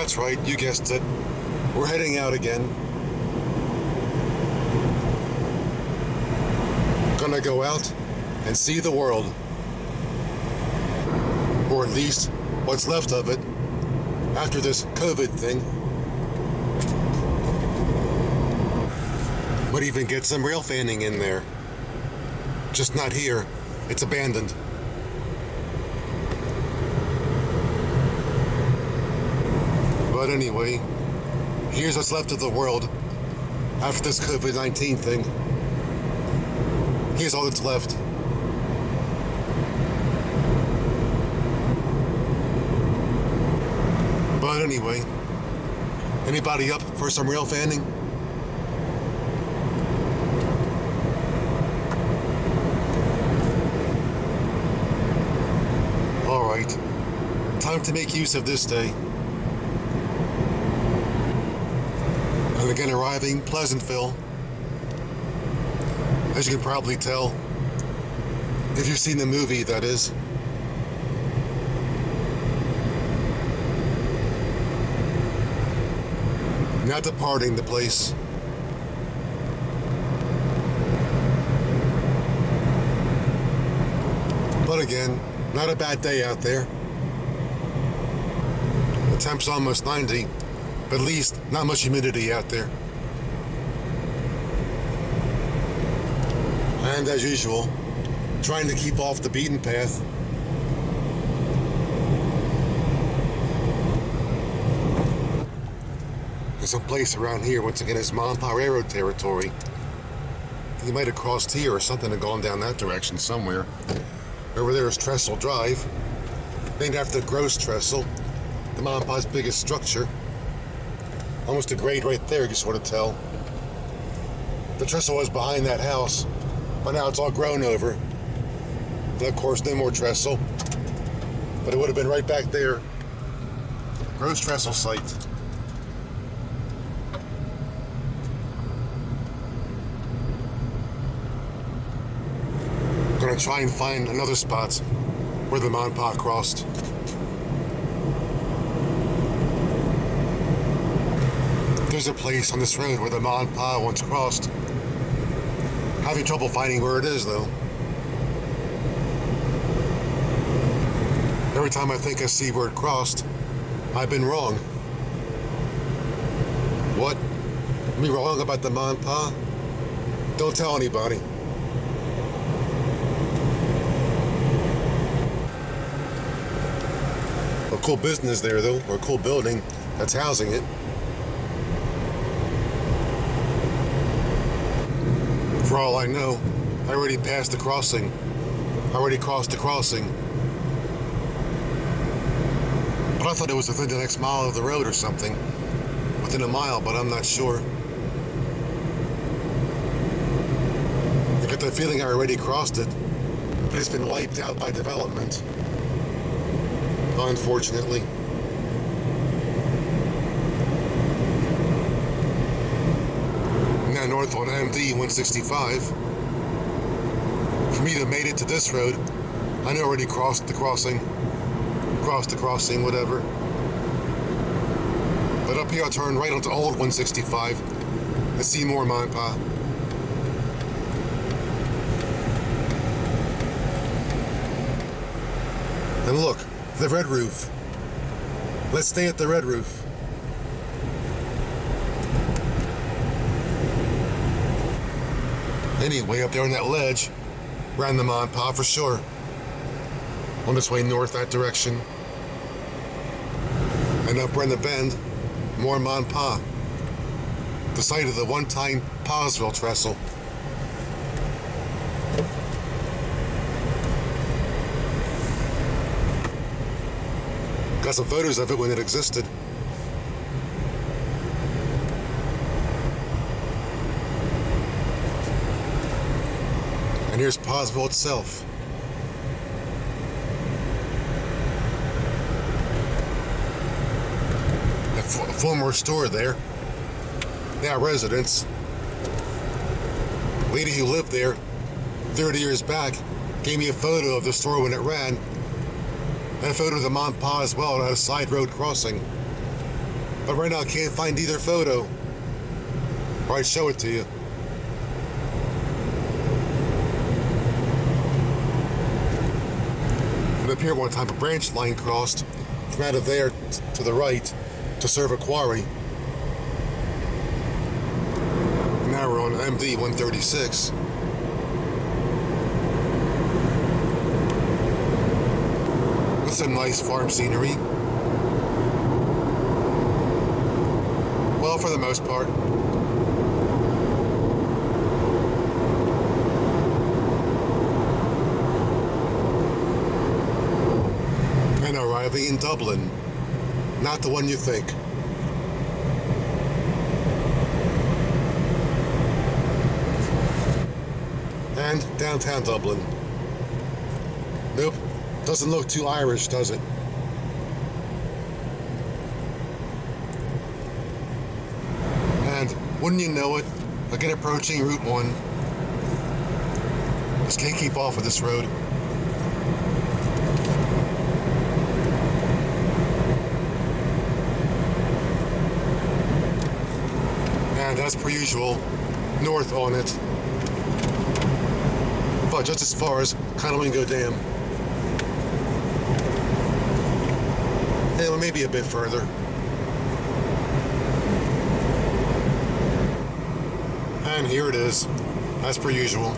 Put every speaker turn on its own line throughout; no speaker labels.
That's right, you guessed it. We're heading out again. Gonna go out and see the world. Or at least what's left of it after this COVID thing. Might even get some rail fanning in there. Just not here. It's abandoned. But anyway, here's what's left of the world after this COVID-19 thing. Here's all that's left. But anyway, anybody up for some rail fanning? Alright, time to make use of this day. And again, arriving Pleasantville. As you can probably tell, if you've seen the movie, that is. Not departing the place. But again, not a bad day out there. The temp's almost 90, but at least not much humidity out there. And as usual, trying to keep off the beaten path. There's some place around here, once again, it's Mom and Pa Railroad territory. You might have crossed here or something and gone down that direction somewhere. Over there is Trestle Drive, named after the Gross Trestle, the Mom and Pa's biggest structure. Almost a grade right there, you sort of tell. The trestle was behind that house, but now it's all grown over. And of course, no more trestle. But it would have been right back there. Gross Trestle site. Gonna try and find another spot where the Mom and Pa crossed. There's a place on this road where the Mom and Pa once crossed. Having trouble finding where it is, though. Every time I think I see where it crossed, I've been wrong. What? Me wrong about the Mom and Pa? Don't tell anybody. A cool business there, though, or a cool building that's housing it. For all I know, I already passed the crossing. I already crossed the crossing. But I thought it was within the next mile of the road or something. Within a mile, but I'm not sure. I get the feeling I already crossed it, but it's been wiped out by development. Unfortunately. Now north on MD 165. For me to have made it to this road, I know I already crossed the crossing. Whatever. But up here I'll turn right onto old 165 and see more Mom and Pa. And look, the red roof. Let's stay at the red roof. Anyway, up there on that ledge, ran the Mom and Pa for sure. On its way north that direction. And up around the bend, more Mom and Pa. The site of the one-time Pylesville Trestles. Got some photos of it when it existed. And here's Pylesville itself. A former store there. Now residence. Lady who lived there 30 years back gave me a photo of the store when it ran. And a photo of the Mom and Pa as well at a side road crossing. But right now I can't find either photo. Or I'd show it to you. It appeared one time a branch line crossed from out of there to the right to serve a quarry. Now we're on MD 136. With some nice farm scenery. Well, for the most part. And arriving in Dublin. Not the one you think. And downtown Dublin. Nope. Doesn't look too Irish, does it? And wouldn't you know it, again approaching Route 1. Just can't keep off of this road. And as per usual, north on it. But just as far as Conowingo Dam. And maybe a bit further. And here it is, as per usual.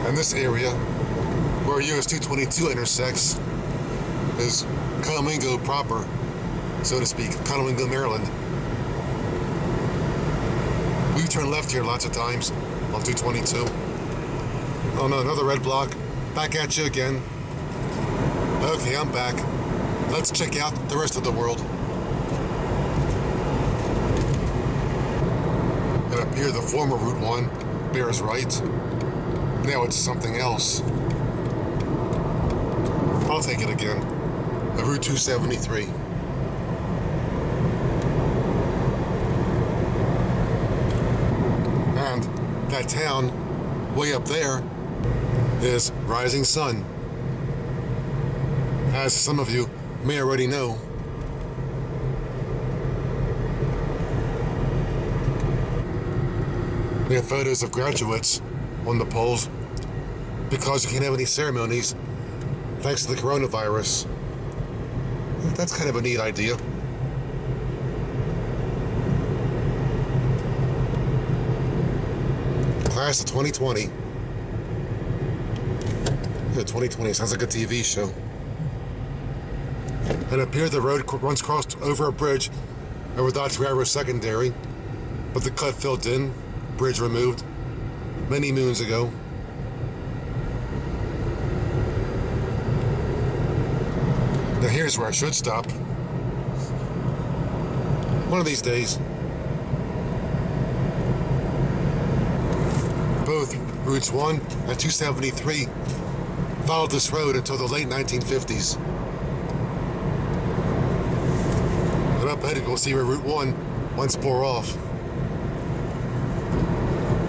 And this area, where US 222 intersects, is Conowingo proper, so to speak, Conowingo, Maryland. We've turned left here lots of times on 222. Oh no, another red block. Back at you again. Okay, I'm back. Let's check out the rest of the world. It appears the former Route 1 bears right. Now it's something else. I'll take it again. The Route 273. And that town way up there is Rising Sun. As some of you may already know. We have photos of graduates on the poles because you can't have any ceremonies thanks to the coronavirus. That's kind of a neat idea. Class of 2020. 2020 sounds like a TV show. It appeared the road once crossed over a bridge over Dodge Railroad Secondary, but the cut filled in, bridge removed, many moons ago. Now here's where I should stop. One of these days. Both Routes 1 and 273 followed this road until the late 1950s. And up ahead we'll see where Route 1 once bore off.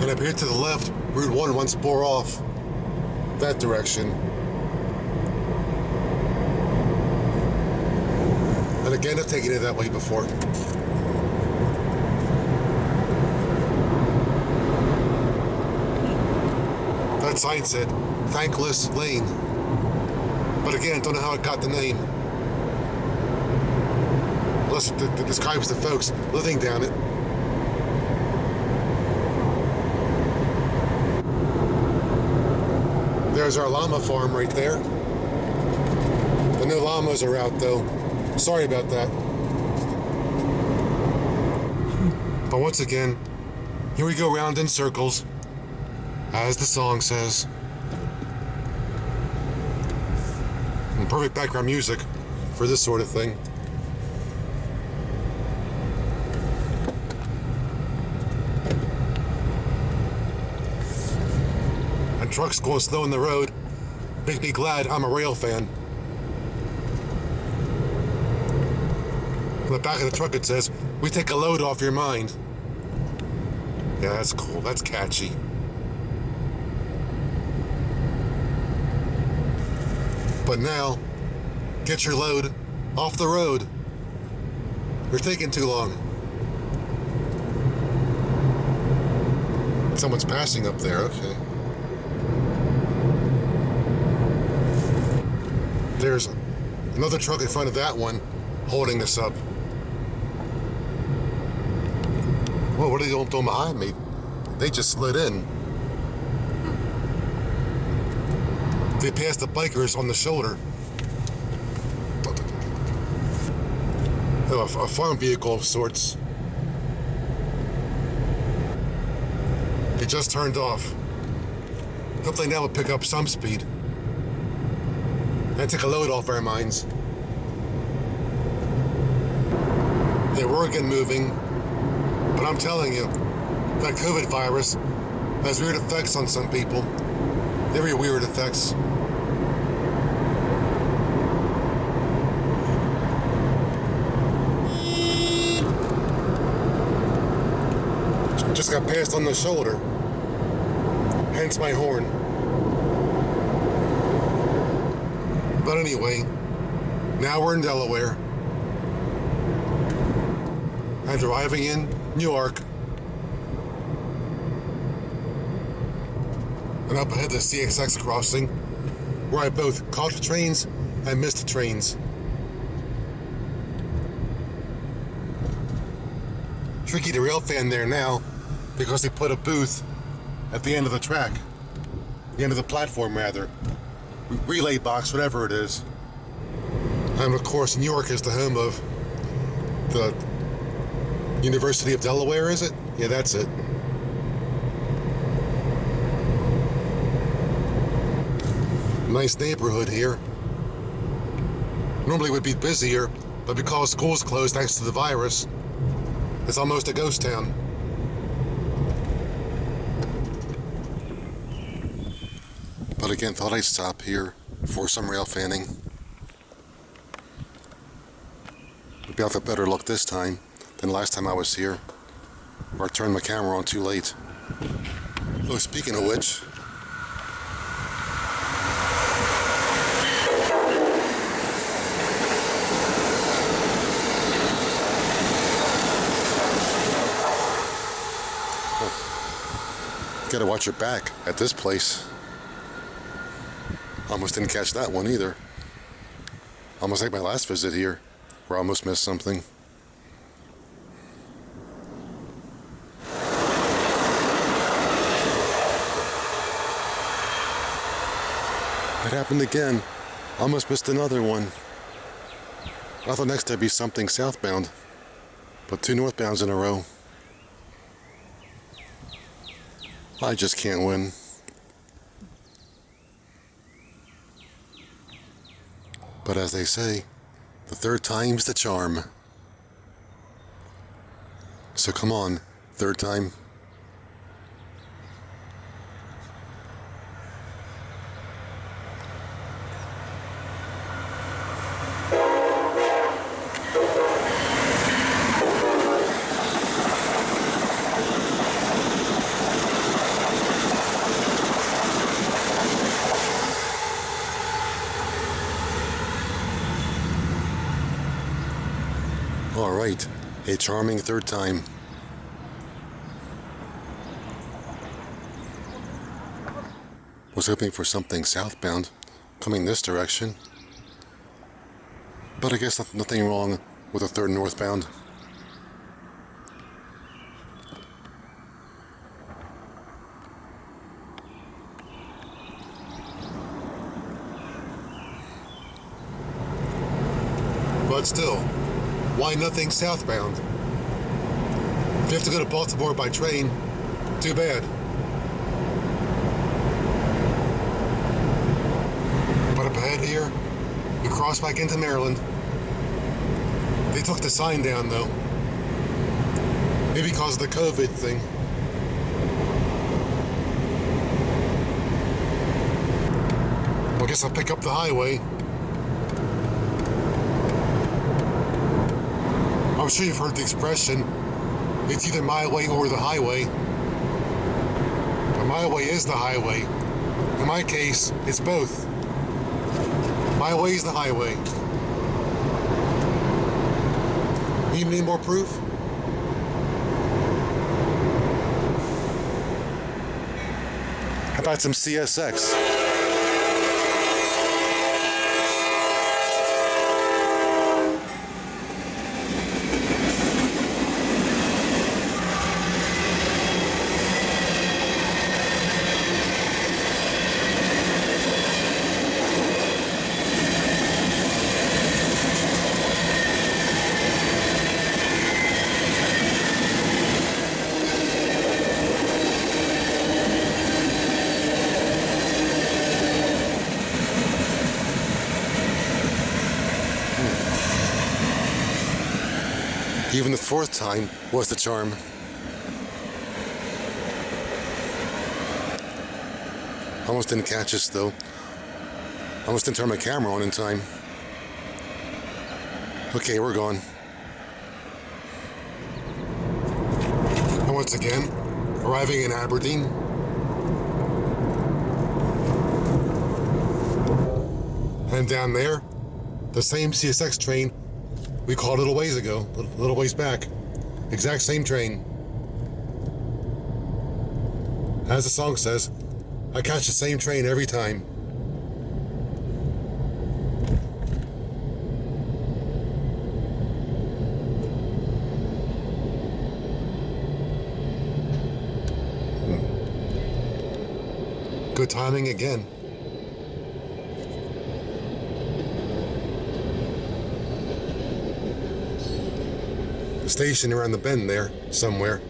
And up here to the left, Route 1 once bore off that direction. And again, I've taken it that way before. That sign said, Thankless Lane. But again, don't know how it got the name. Unless it describes the folks living down it. There's our llama farm right there. The no llamas are out though. Sorry about that. But once again, here we go round in circles, as the song says. And perfect background music for this sort of thing. And trucks going slow in the road make me glad I'm a rail fan. On the back of the truck it says, "We take a load off your mind." Yeah, that's cool. That's catchy. But now, get your load off the road. You're taking too long. Someone's passing up there, okay. There's another truck in front of that one holding this up. Whoa, what are they doing behind me? They just slid in. They passed the bikers on the shoulder. A farm vehicle of sorts. It just turned off. Hopefully now will pick up some speed and take a load off our minds. Yeah, we're again moving, but I'm telling you, that COVID virus has weird effects on some people. Very weird effects. Just got passed on the shoulder, hence my horn. But anyway, now we're in Delaware and arriving in Newark. And up ahead the CSX crossing, where I both caught the trains and missed the trains. Tricky to rail fan there now, because they put a booth at the end of the track, the end of the platform rather, relay box, whatever it is. And of course, Newark is the home of the University of Delaware, is it? Yeah, that's it. Nice neighborhood here. Normally it would be busier, but because school's closed thanks to the virus, it's almost a ghost town. But again, thought I'd stop here for some rail fanning. Maybe I'll have a better look this time than last time I was here, or I turned my camera on too late. Oh, speaking of which, gotta watch your back at this place. Almost didn't catch that one either. Almost like my last visit here, where I almost missed something. It happened again. Almost missed another one. I thought next there'd be something southbound, but two northbounds in a row. I just can't win. But as they say, the third time's the charm. So come on, third time. All right, a charming third time. Was hoping for something southbound, coming this direction. But I guess nothing wrong with a third northbound. But still, why nothing southbound? If you have to go to Baltimore by train, too bad. But up ahead here, we cross back into Maryland. They took the sign down though. Maybe because of the COVID thing. Well, I guess I'll pick up the highway. I'm sure you've heard the expression, it's either my way or the highway. My way is the highway. In my case, it's both. My way is the highway. Need any more proof? How about some CSX? Even the fourth time was the charm. Almost didn't catch us though. Almost didn't turn my camera on in time. Okay, we're gone. And once again, arriving in Aberdeen. And down there, the same CSX train we called a little ways ago, a little ways back. Exact same train. As the song says, I catch the same train every time. Good timing again. Station around the bend there, somewhere.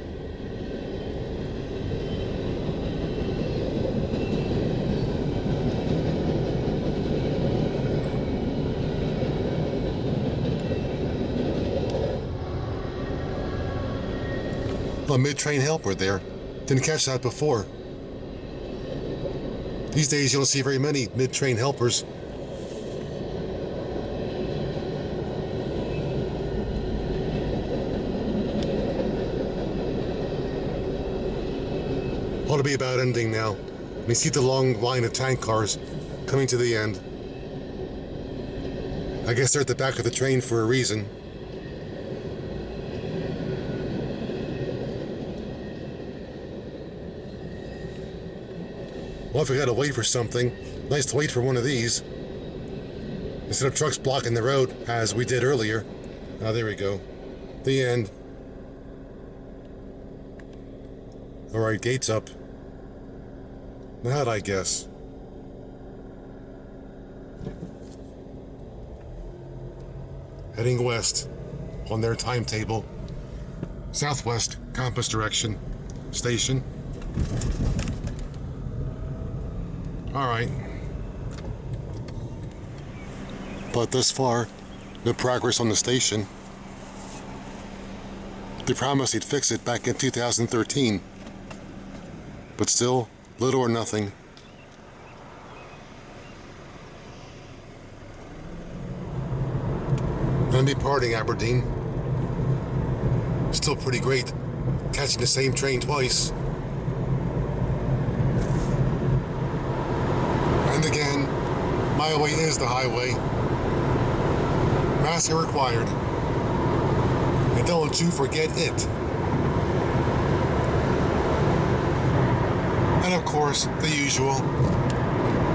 A mid-train helper there. Didn't catch that before. These days you don't see very many mid-train helpers. Ought to be about ending now. We see the long line of tank cars coming to the end. I guess they're at the back of the train for a reason. Well, if we gotta wait for something, nice to wait for one of these. Instead of trucks blocking the road, as we did earlier. Ah, there we go. The end. Alright, gates up. Now how'd I guess? Heading west on their timetable. Southwest compass direction. Station. Alright. But thus far, no progress on the station. They promised they'd fix it back in 2013. But still, little or nothing. I'm departing Aberdeen. Still pretty great, catching the same train twice. And again, my way is the highway. Masks are required. And don't you forget it. And of course, the usual.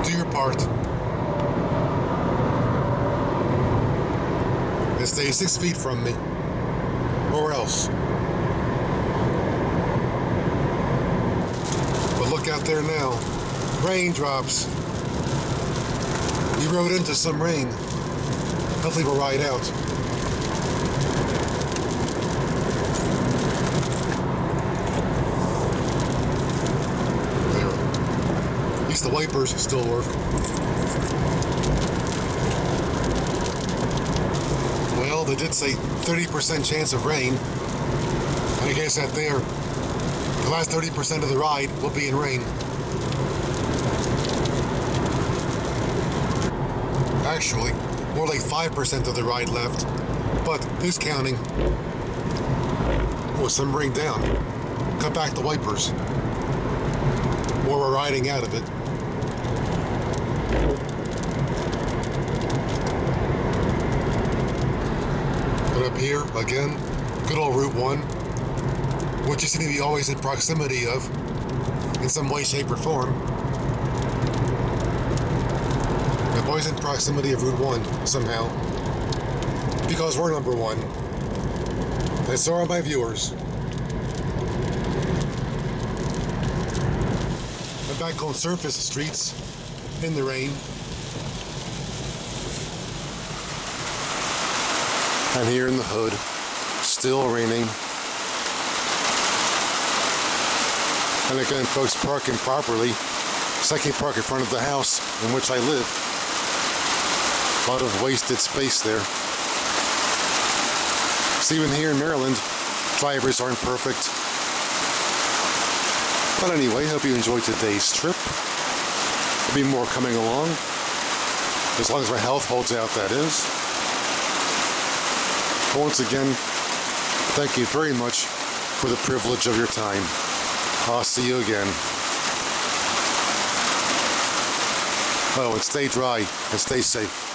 Do your part. And stay 6 feet from me. Or else. But look out there now. Raindrops. We rode into some rain. Hopefully we'll ride out. At least the wipers still work. Well, they did say 30% chance of rain. And I guess that there, the last 30% of the ride will be in rain. Actually, more like 5% of the ride left. But who's counting? Oh, some rain down. Cut back the wipers. more we're riding out of it. But up here, again, good old Route 1, which you seem to be always in proximity of, in some way, shape, or form. I'm always in proximity of Route 1, somehow. Because we're number 1. And so are my viewers. I'm back on surface streets, in the rain. And here in the hood, still raining. And again, folks parking properly, so I can park in front of the house in which I live. A lot of wasted space there. So even here in Maryland, drivers aren't perfect. But anyway, hope you enjoyed today's trip. There'll be more coming along, as long as my health holds out, that is. But once again, thank you very much for the privilege of your time. I'll see you again. Oh, and stay dry and stay safe.